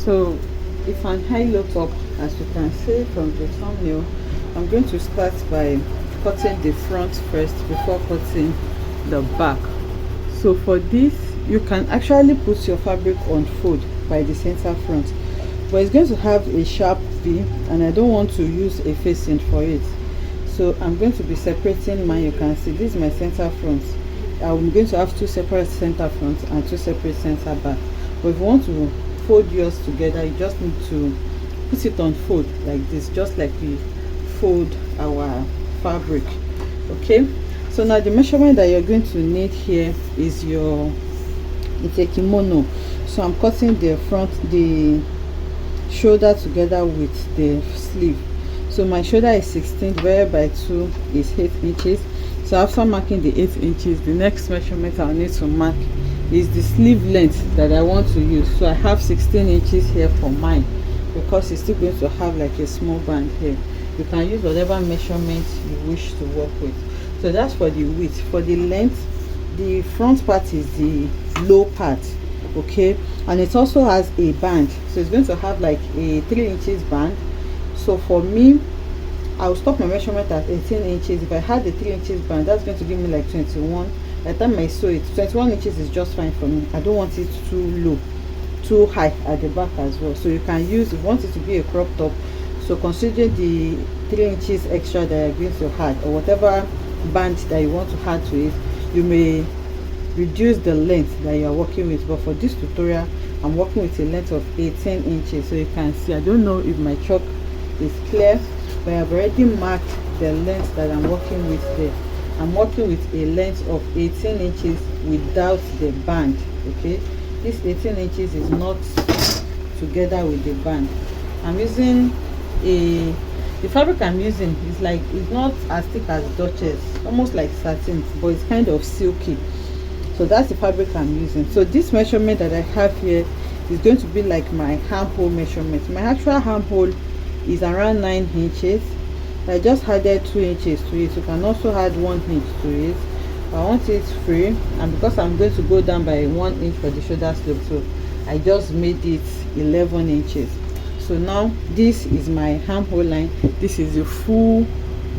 So if I'm high low top, as you can see from the thumbnail, I'm going to start by cutting the front first before cutting the back. So for this, you can actually put your fabric on fold by the center front, but it's going to have a sharp V and I don't want to use a facing for it. So I'm going to be separating mine. You can see this is my center front. I'm going to have two separate center fronts and two separate center back. But if you want to fold yours together, you just need to put it on fold like this, just like we fold our fabric. Okay, so now the measurement that you're going to need here is it's a kimono. So I'm cutting the front, the shoulder together with the sleeve. So my shoulder is 16, divided by 2 is 8 inches. So after marking the 8 inches, the next measurement I'll need to mark is the sleeve length that I want to use. So I have 16 inches here for mine, because it's still going to have like a small band here. You can use whatever measurement you wish to work with. So that's for the width. For the length, the front part is the low part, okay, and it also has a band. So it's going to have like a 3 inches band. So for me, I'll stop my measurement at 18 inches. If I had the 3 inches band, that's going to give me like 21. By the time I sew it, 21 inches is just fine for me. I don't want it too low, too high at the back as well. So you can use, if you want it to be a crop top, so consider the 3 inches extra that you're going to add, or whatever band that you want to add to it. You may reduce the length that you are working with, but for this tutorial I'm working with a length of 18 inches. So you can see, I don't know if my chalk is clear, but I've already marked the length that I'm working with there. I'm working with a length of 18 inches without the band. Okay, this 18 inches is not together with the band. I'm using the fabric I'm using is like, it's not as thick as Duchess, almost like satin, but it's kind of silky. So that's the fabric I'm using. So this measurement that I have here is going to be like my armhole measurement. My actual armhole is around 9 inches. I just added 2 inches to it. You can also add 1 inch to it. I want it free, and because I'm going to go down by 1 inch for the shoulder slope, so I just made it 11 inches. So now this is my armhole line. This is the full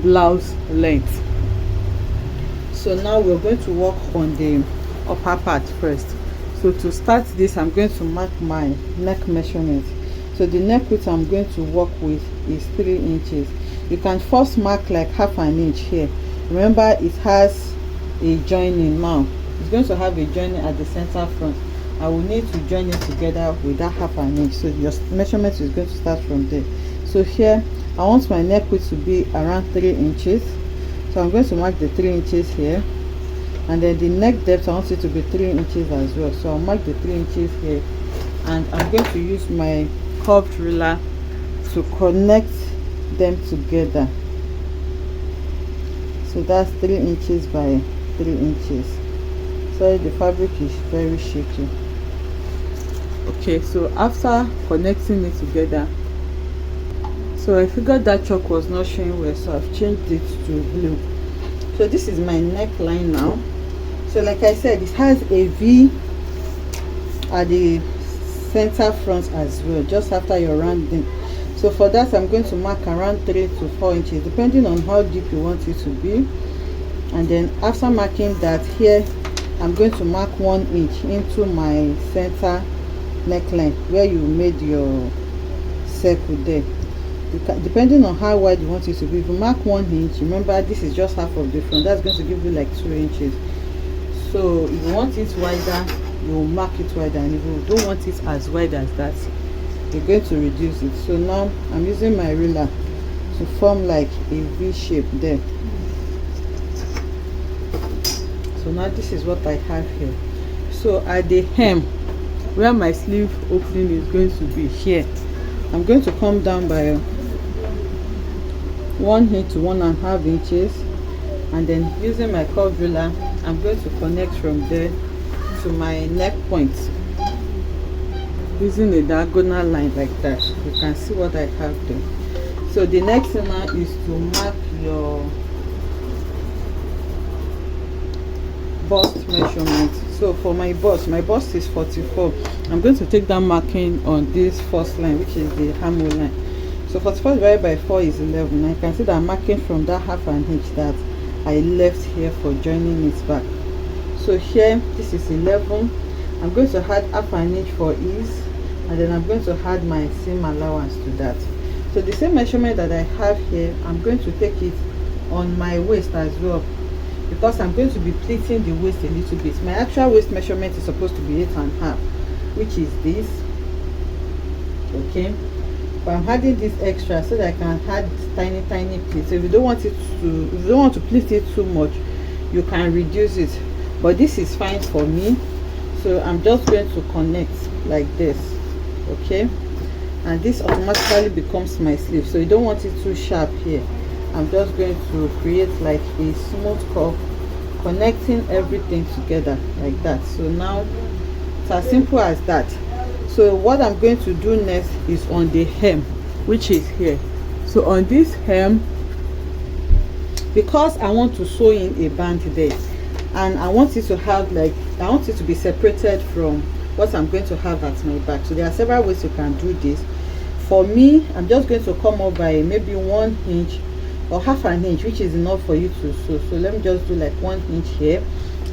blouse length. So now we're going to work on the upper part first. So to start this, I'm going to mark my neck measurement. So the neck width I'm going to work with is 3 inches. You can first mark like half an inch here. Remember, it has a joining. Now it's going to have a joining at the center front. I will need to join it together with that half an inch. So your measurement is going to start from there. So here I want my neck width to be around 3 inches. So I'm going to mark the 3 inches here, and then the neck depth I want it to be 3 inches as well. So I'll mark the 3 inches here, and I'm going to use my curved ruler to connect them together. So that's 3 inches by 3 inches. Sorry, the fabric is very shaky. Okay, so after connecting it together, so I figured that chalk was not showing well, so I've changed it to blue. So this is my neckline now. So like I said, it has a V at the center front as well, just after your rounding. So for that, I'm going to mark around 3 to 4 inches, depending on how deep you want it to be. And then after marking that, here I'm going to mark 1 inch into my center neckline where you made your circle there. Depending on how wide you want it to be, if you mark 1 inch, remember this is just half of the front, that's going to give you like 2 inches. So if you want it wider, you will mark it wider, and if you don't want it as wide as that, you're going to reduce it. So now I'm using my ruler to form like a V shape there. So now this is what I have here. So at the hem where my sleeve opening is going to be here, I'm going to come down by 1 inch to 1.5 inches, and then using my curved ruler, I'm going to connect from there to my neck point using a diagonal line like that. You can see what I have there. So the next thing now is to mark your bust measurement. So for my bust is 44. I'm going to take that marking on this first line, which is the armhole line. So 44 divided by 4 is 11. I can see that I'm marking from that half an inch that I left here for joining it back. So here, this is 11. I'm going to add half an inch for ease, and then I'm going to add my seam allowance to that. So the same measurement that I have here, I'm going to take it on my waist as well, because I'm going to be pleating the waist a little bit. My actual waist measurement is supposed to be 8.5, which is this. Okay, but I'm adding this extra so that I can add tiny pleats. So if you don't want to pleat it too much, you can reduce it, but this is fine for me. So I'm just going to connect like this. Okay, and this automatically becomes my sleeve. So you don't want it too sharp here. I'm just going to create like a smooth curve, connecting everything together like that. So now it's as simple as that. So what I'm going to do next is on the hem, which is here. So on this hem, because I want to sew in a band there, and I want it to have like, I want it to be separated from what I'm going to have at my back. So there are several ways you can do this. For me, I'm just going to come up by maybe 1 inch or half an inch, which is enough for you to sew. So let me just do like 1 inch here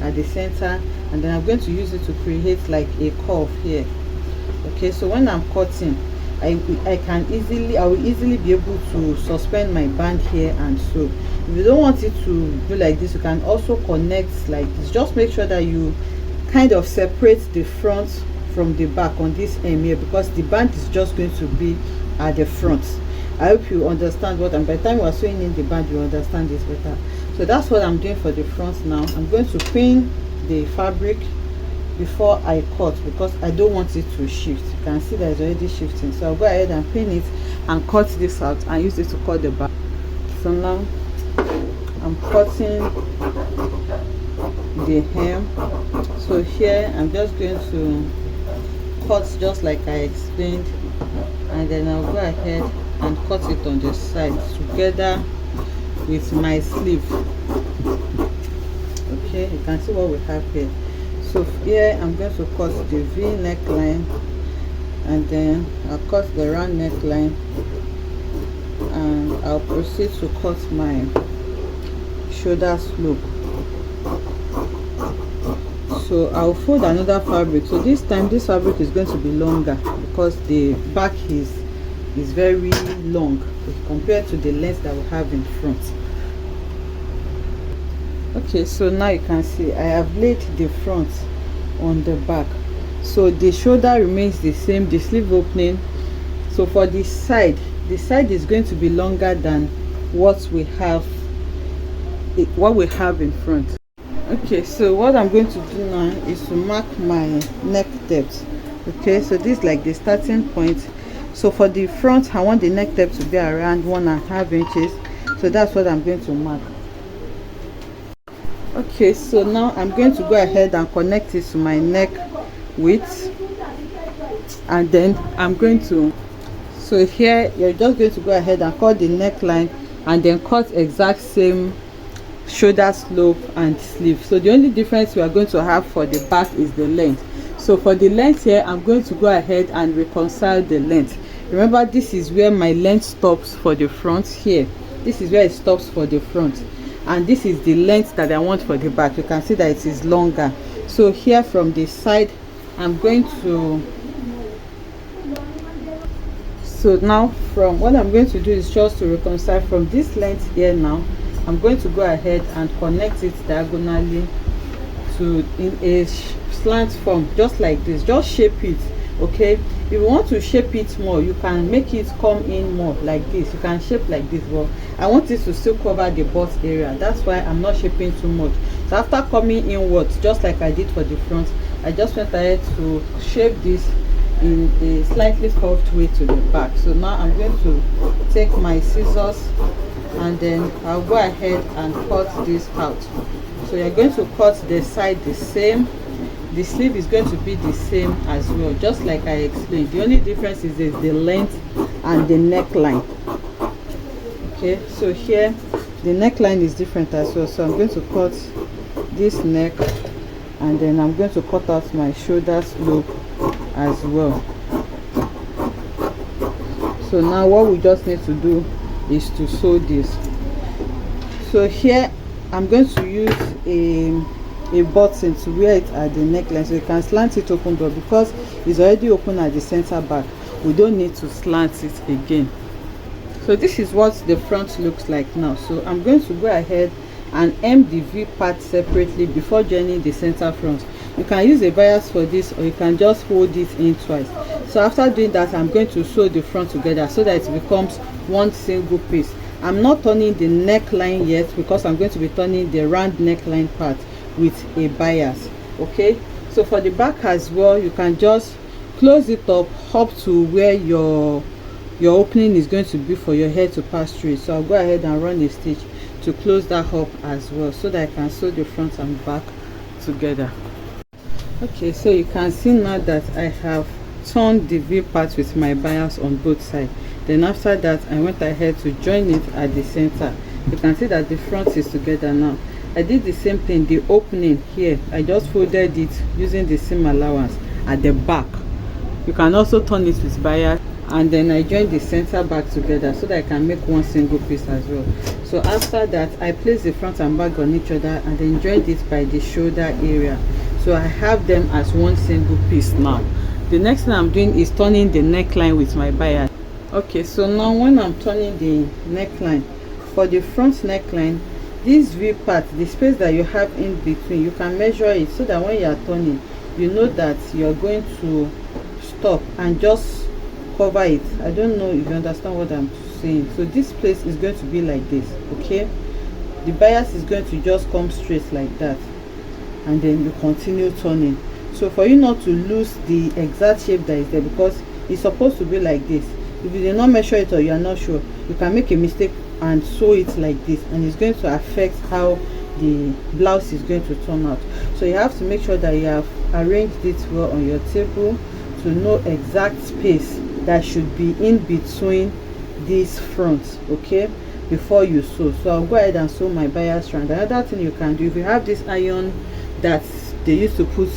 at the center, and then I'm going to use it to create like a curve here. Okay, so when I'm cutting, I will easily be able to suspend my band here and sew. If you don't want it to do like this, you can also connect like this. Just make sure that you kind of separate the front from the back on this hem here, because the band is just going to be at the front. I hope you understand what, and by the time you are sewing in the band, you understand this better. So that's what I'm doing for the front now. I'm going to pin the fabric before I cut, because I don't want it to shift. You can see that it's already shifting. So I'll go ahead and pin it and cut this out and use it to cut the back. So now I'm cutting the hem. So here I'm just going to cut just like I explained, and then I'll go ahead and cut it on the side together with my sleeve. Okay, you can see what we have here. So here I'm going to cut the V neckline, and then I'll cut the round neckline, and I'll proceed to cut my shoulder slope. So I'll fold another fabric. So this time this fabric is going to be longer, because the back is very long compared to the length that we have in front. Okay, so now you can see I have laid the front on the back. So the shoulder remains the same, the sleeve opening. So for the side is going to be longer than what we have in front. Okay, so what I'm going to do now is to mark my neck depth. Okay, so this is like the starting point. So for the front, I want the neck depth to be around 1.5 inches. So that's what I'm going to mark. Okay, so now I'm going to go ahead and connect it to my neck width, and then I'm going to, so here you're just going to go ahead and cut the neckline, and then cut exact same shoulder slope and sleeve. So the only difference we are going to have for the back is the length. So for the length here, I'm going to go ahead and reconcile the length. Remember, this is where my length stops for the front. Here, this is where it stops for the front, and this is the length that I want for the back. You can see that it is longer. So here from the side, I'm going to, so now from what I'm going to do is just to reconcile from this length here. Now I'm going to go ahead and connect it diagonally to in a slant form, just like this. Just shape it. Okay, if you want to shape it more, you can make it come in more like this. You can shape like this, but I want it to still cover the butt area. That's why I'm not shaping too much. So after coming inwards, just like I did for the front, I just went ahead to shape this in a slightly curved way to the back. So now I'm going to take my scissors, and then I'll go ahead and cut this out. So you're going to cut the side the same. The sleeve is going to be the same as well, just like I explained. The only difference is the length and the neckline. Okay, so here the neckline is different as well. So I'm going to cut this neck, and then I'm going to cut out my shoulder slope as well. So now what we just need to do is to sew this. So here I'm going to use a button to wear it at the neckline, so you can slant it open, but because it's already open at the center back, we don't need to slant it again. So this is what the front looks like now. So I'm going to go ahead and hem the V part separately before joining the center front. You can use a bias for this, or you can just fold it in twice. So after doing that, I'm going to sew the front together so that it becomes one single piece. I'm not turning the neckline yet because I'm going to be turning the round neckline part with a bias. Okay, so for the back as well, you can just close it up to where your opening is going to be for your hair to pass through it. So I'll go ahead and run a stitch to close that up as well, so that I can sew the front and back together. Okay, so you can see now that I have turned the V part with my bias on both sides. Then after that, I went ahead to join it at the center. You can see that the front is together now. I did the same thing, the opening here, I just folded it using the seam allowance at the back. You can also turn it with bias, and then I joined the center back together so that I can make one single piece as well. So after that, I placed the front and back on each other and then joined it by the shoulder area. So I have them as one single piece now. The next thing I'm doing is turning the neckline with my bias. Okay, so now when I'm turning the neckline, for the front neckline, this V part, the space that you have in between, you can measure it so that when you are turning, you know that you're going to stop and just cover it. I don't know if you understand what I'm saying. So this place is going to be like this. Okay, the bias is going to just come straight like that, and then you continue turning. So for you not to lose the exact shape that is there, because it's supposed to be like this, if you did not measure it or you are not sure, you can make a mistake and sew it like this, and it's going to affect how the blouse is going to turn out. So you have to make sure that you have arranged it well on your table to know exact space that should be in between these fronts, okay, before you sew. So I'll go ahead and sew my bias round. Another thing you can do, if you have this iron that they used to put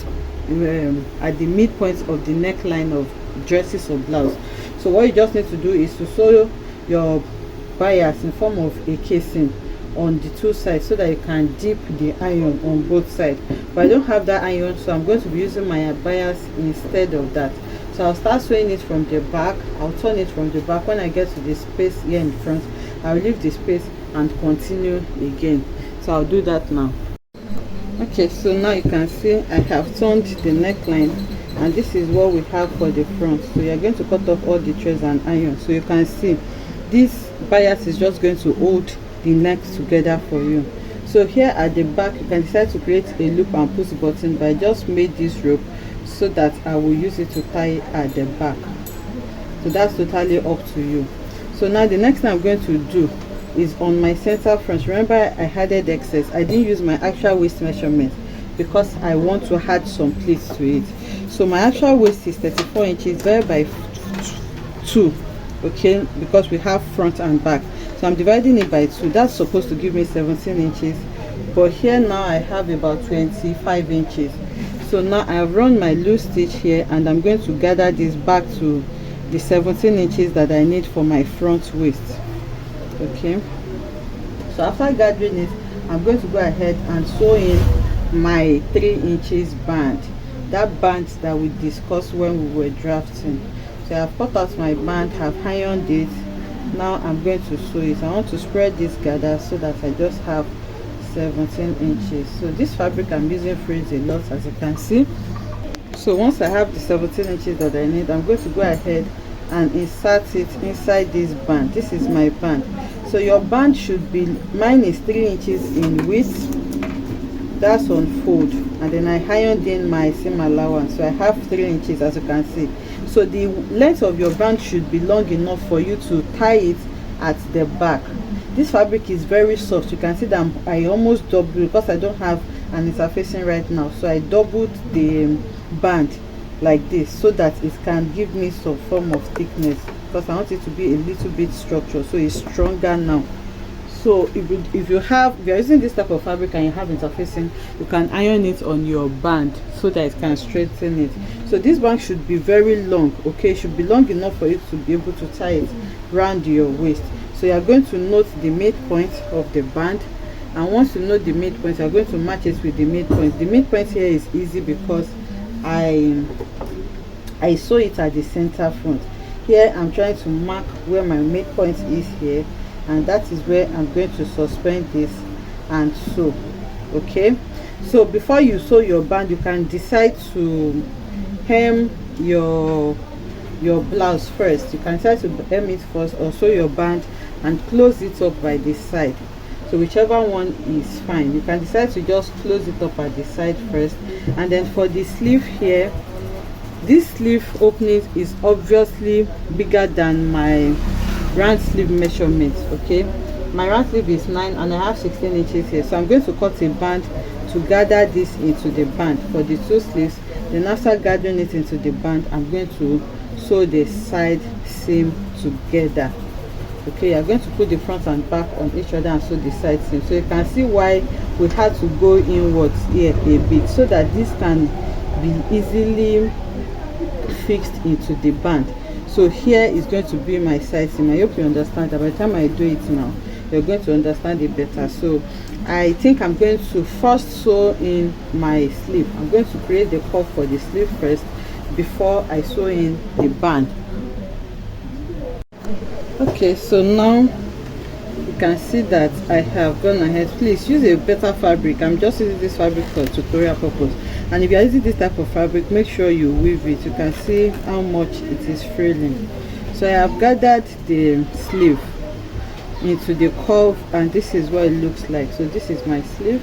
at the midpoint of the neckline of dresses or blouse, so what you just need to do is to sew your bias in form of a casing on the two sides so that you can dip the iron on both sides. But I don't have that iron, so I'm going to be using my bias instead of that. So I'll start sewing it from the back. I'll turn it from the back. When I get to the space here in front, I'll leave the space and continue again. So I'll do that now. Okay, so now you can see I have turned the neckline, and this is what we have for the front. So you're going to cut off all the threads and iron. So you can see this bias is just going to hold the neck together for you. So here at the back, you can decide to create a loop and push the button, but I just made this rope so that I will use it to tie at the back. So that's totally up to you. So now the next thing I'm going to do is on my center front. Remember, I added excess. I didn't use my actual waist measurement because I want to add some pleats to it. So my actual waist is 34 inches divided by 2, okay, because we have front and back. So I'm dividing it by 2. That's supposed to give me 17 inches, but here now I have about 25 inches. So now I have run my loose stitch here, and I'm going to gather this back to the 17 inches that I need for my front waist. Okay, so after gathering it, I'm going to go ahead and sew in my 3 inches band, that band that we discussed when we were drafting. So I've cut out my band, have ironed it. Now I'm going to sew it. I want to spread this gather so that I just have 17 inches. So this fabric I'm using frizz a lot, as you can see. So once I have the 17 inches that I need, I'm going to go ahead and insert it inside this band. This is my band. So your band should be, mine is 3 inches in width, that's on fold, and then I ironed in my seam allowance, so I have 3 inches, as you can see. So the length of your band should be long enough for you to tie it at the back. This fabric is very soft. You can see that I almost doubled because I don't have an interfacing right now, so I doubled the band like this so that it can give me some form of thickness, because I want it to be a little bit structured, so it's stronger now. So if you're using this type of fabric and you have interfacing, you can iron it on your band so that it can straighten it. So this band should be very long, okay? It should be long enough for you to be able to tie it around your waist. So you're going to note the midpoint of the band, and once you know the midpoint, you're going to match it with the midpoint. The midpoint here is easy because I sew it at the center front. Here I'm trying to mark where my midpoint is here, and that is where I'm going to suspend this and sew. Okay, so before you sew your band, you can decide to hem your blouse first. You can decide to hem it first, or sew your band and close it up by the side. So whichever one is fine. You can decide to just close it up at the side first, and then for the sleeve here, this sleeve opening is obviously bigger than my round sleeve measurement. Okay, my round sleeve is 9 and I have 16 inches here, so I'm going to cut a band to gather this into the band for the two sleeves. Then after gathering it into the band, I'm going to sew the side seam together. Okay, you're going to put the front and back on each other and sew the side seam. So you can see why we had to go inwards here a bit, so that this can be easily fixed into the band. So here is going to be my side seam. I hope you understand that. By the time I do it now, you're going to understand it better. So I think I'm going to first sew in my sleeve. I'm going to create the curve for the sleeve first before I sew in the band. Okay, so now you can see that I have gone ahead. Please use a better fabric. I'm just using this fabric for tutorial purpose, and if you are using this type of fabric, make sure you weave it. You can see how much it is frilling. So I have gathered the sleeve into the curve, and this is what it looks like. So this is my sleeve,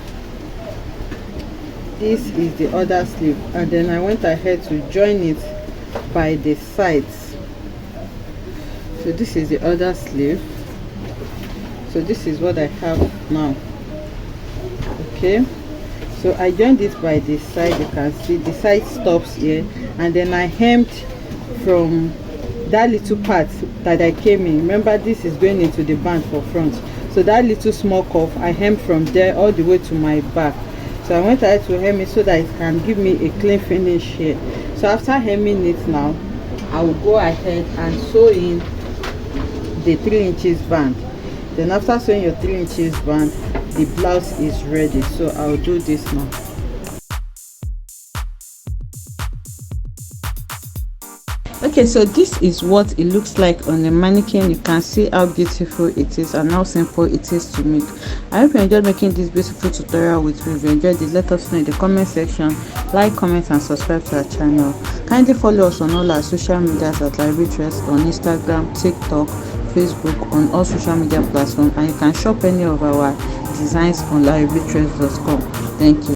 this is the other sleeve, and then I went ahead to join it by the sides. So this is the other sleeve. So this is what I have now. Okay, so I joined it by the side. You can see the side stops here, and then I hemmed from that little part that I came in. Remember, this is going into the band for front, so that little small curve I hemmed from there all the way to my back. So I went ahead to hem it so that it can give me a clean finish here. So after hemming it now, I will go ahead and sew in the 3 inches band. Then after sewing your 3 inches band, the blouse is ready. So I'll do this now. Okay, so this is what it looks like on the mannequin. You can see how beautiful it is and how simple it is to make. I hope you enjoyed making this beautiful tutorial with me. If you enjoyed it, let us know in the comment section. Like, comment and subscribe to our channel. Kindly follow us on all our social medias at LibraryTress on Instagram, TikTok, Facebook, on all social media platforms, and you can shop any of our designs on librarytress.com. Thank you.